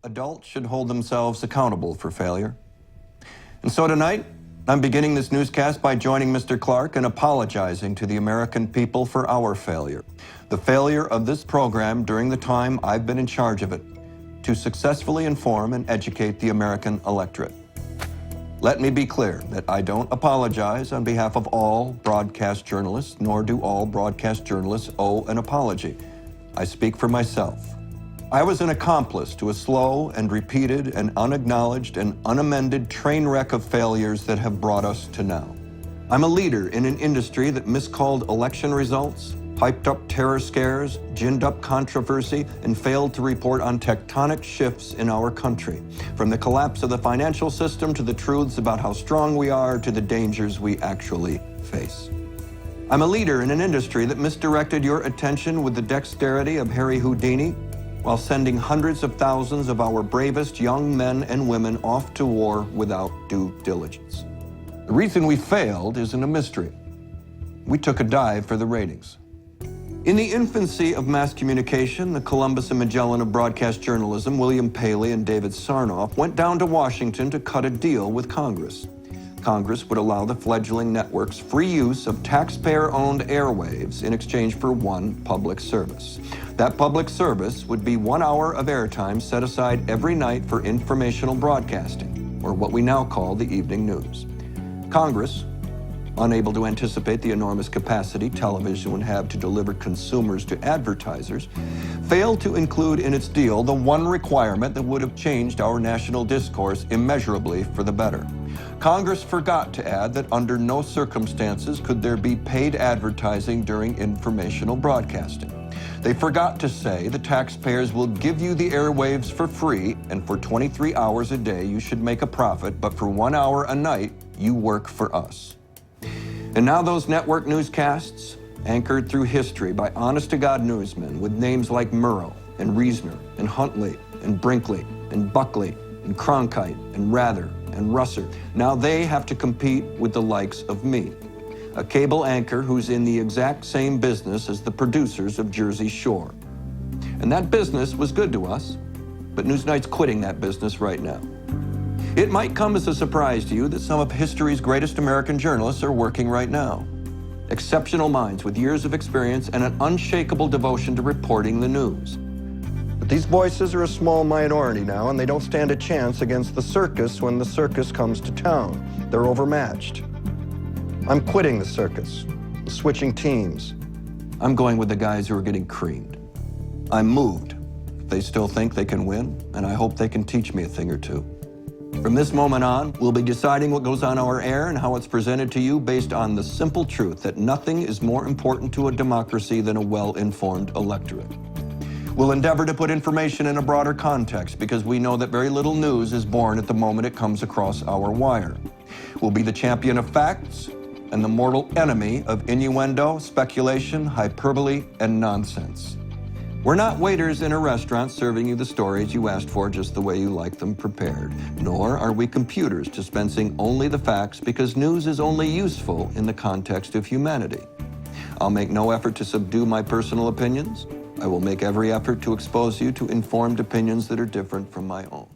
Adults should hold themselves accountable for failure. And so tonight, I'm beginning this newscast by joining Mr. Clark in apologizing to the American people for our failure. The failure of this program during the time I've been in charge of it to successfully inform and educate the American electorate. Let me be clear that I don't apologize on behalf of all broadcast journalists, nor do all broadcast journalists owe an apology. I speak for myself. I was an accomplice to a slow and repeated and unacknowledged and unamended train wreck of failures that have brought us to now. I'm a leader in an industry that miscalled election results, hyped up terror scares, ginned up controversy, and failed to report on tectonic shifts in our country, from the collapse of the financial system to the truths about how strong we are to the dangers we actually face. I'm a leader in an industry that misdirected your attention with the dexterity of Harry Houdini, while sending hundreds of thousands of our bravest young men and women off to war without due diligence. The reason we failed isn't a mystery. We took a dive for the ratings. In the infancy of mass communication, the Columbus and Magellan of broadcast journalism, William Paley and David Sarnoff, went down to Washington to cut a deal with Congress. Congress would allow the fledgling networks free use of taxpayer-owned airwaves in exchange for one public service. That public service would be 1 hour of airtime set aside every night for informational broadcasting, or what we now call the evening news. Congress, unable to anticipate the enormous capacity television would have to deliver consumers to advertisers, failed to include in its deal the one requirement that would have changed our national discourse immeasurably for the better. Congress forgot to add that under no circumstances could there be paid advertising during informational broadcasting. They forgot to say the taxpayers will give you the airwaves for free, and for 23 hours a day you should make a profit, but for 1 hour a night you work for us. And now those network newscasts, anchored through history by honest-to-God newsmen with names like Murrow and Reasoner and Huntley and Brinkley and Buckley and Cronkite and Rather and Russer, now they have to compete with the likes of me, a cable anchor who's in the exact same business as the producers of Jersey Shore. And that business was good to us, but Newsnight's quitting that business right now. It might come as a surprise to you that some of history's greatest American journalists are working right now. Exceptional minds with years of experience and an unshakable devotion to reporting the news. But these voices are a small minority now, and they don't stand a chance against the circus when the circus comes to town. They're overmatched. I'm quitting the circus, switching teams. I'm going with the guys who are getting creamed. I'm moved. They still think they can win, and I hope they can teach me a thing or two. From this moment on, we'll be deciding what goes on our air and how it's presented to you based on the simple truth that nothing is more important to a democracy than a well-informed electorate. We'll endeavor to put information in a broader context because we know that very little news is born at the moment it comes across our wire. We'll be the champion of facts and the mortal enemy of innuendo, speculation, hyperbole, and nonsense. We're not waiters in a restaurant serving you the stories you asked for just the way you like them prepared, nor are we computers dispensing only the facts because news is only useful in the context of humanity. I'll make no effort to subdue my personal opinions. I will make every effort to expose you to informed opinions that are different from my own.